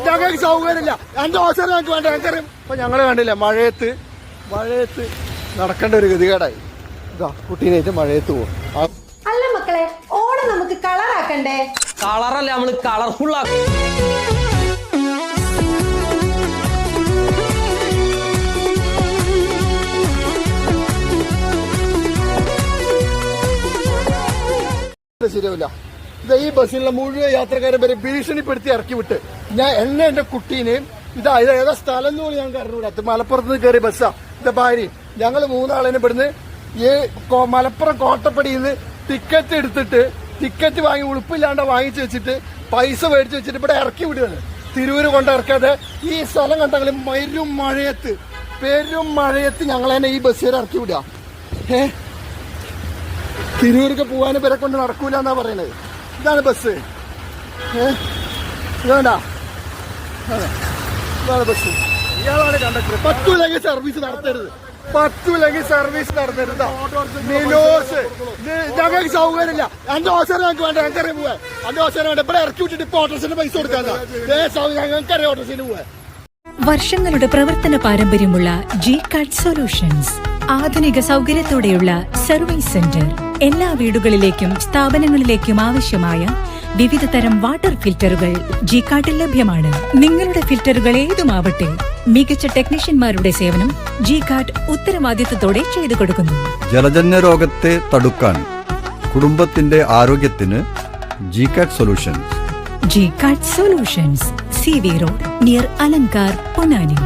ഞങ്ങൾക്ക് സൗകര്യമില്ല. എന്റെ അവസരം ഞങ്ങൾക്ക് വേണ്ട. ഞങ്ങൾക്കറിയാം. ഇപ്പൊ ഞങ്ങള് കണ്ടില്ല, മഴയത്ത് നടക്കേണ്ട ഒരു ഗതികേടായി. ഇതാ കുട്ടീനായിട്ട് മഴയത്ത് പോകും. അല്ല മക്കളെ, ഓണം നമുക്ക് കളറാക്കണ്ടേ? കളറല്ല, നമ്മള് കളർഫുൾ ആക്കും. ശരിയാവില്ല. ഇത് ഈ ബസ്സിലുള്ള മുഴുവൻ യാത്രക്കാരെ വരെ ഭീഷണിപ്പെടുത്തി ഇറക്കി വിട്ട് എന്റെ കുട്ടീനെയും ഇത് ഏതാ സ്ഥലം എന്ന് പോലും ഞങ്ങൾക്ക് അറിഞ്ഞൂടാ. മലപ്പുറത്ത് നിന്ന് കയറിയ ബസ്സാ. ഇത് ഭാര്യയും ഞങ്ങൾ മൂന്നാളിനെ ഇവിടുന്ന് ഈ മലപ്പുറം കോട്ടപ്പടിയിൽ നിന്ന് ടിക്കറ്റ് എടുത്തിട്ട് ടിക്കറ്റ് വാങ്ങി ഉളുപ്പില്ലാണ്ട് വാങ്ങിച്ചു വെച്ചിട്ട് പൈസ മേടിച്ചു വെച്ചിട്ട് ഇവിടെ ഇറക്കി വിടുകയാണ്. തിരൂര് കൊണ്ട് ഇറക്കാതെ ഈ സ്ഥലം കണ്ടെങ്കിലും പെരും മഴയത്ത് ഞങ്ങളെന്നെ ഈ ബസ്സിൽ ഇറക്കി വിടുക. തിരൂർക്ക് പോകാനും ഇവരെ കൊണ്ട് നടക്കൂല എന്നാ പറയുന്നത്. ഇതാണ് ബസ്. വേണ്ട, ഇതാണ് ബസ്. ഇയാളാണ് കണ്ടക്ടർ. പറ്റൂല്ലെങ്കിൽ സർവീസ് നടത്തരുത്. നിലോസ്, ഞങ്ങൾക്ക് സൗകര്യമില്ല. എന്റെ അവസരം ഞങ്ങൾക്ക് വേണ്ട. ഞങ്ങൾക്കറിയാം പോവാ. എന്റെ അവസരം വേണ്ട. ഇവിടെ ഇറക്കി വിട്ടിട്ട് ഇപ്പൊ ഓട്ടോസിന് പൈസ കൊടുക്കാൻ ഞങ്ങൾക്കറിയാം ഓട്ടോസിന് പോവാ. വർഷങ്ങളുടെ പ്രവർത്തന പാരമ്പര്യമുള്ള G-Card സൊല്യൂഷൻസ്, ആധുനിക സൗകര്യത്തോടെയുള്ള സർവീസ് സെന്റർ, എല്ലാ വീടുകളിലേക്കും സ്ഥാപനങ്ങളിലേക്കും ആവശ്യമായ വിവിധ തരം വാട്ടർ ഫിൽറ്ററുകൾ G-Cardൽ ലഭ്യമാണ്. നിങ്ങളുടെ ഫിൽറ്ററുകൾ ഏതുമാവട്ടെ, മികച്ച ടെക്നീഷ്യന്മാരുടെ സേവനം G-Card ഉത്തരവാദിത്തത്തോടെ ചെയ്തു കൊടുക്കുന്നു. ജലജന്യ രോഗത്തെ തടുക്കാൻ, കുടുംബത്തിന്റെ ആരോഗ്യത്തിന് G-Card solutions. G-Card solutions, CV road near Alankar, Ponnani.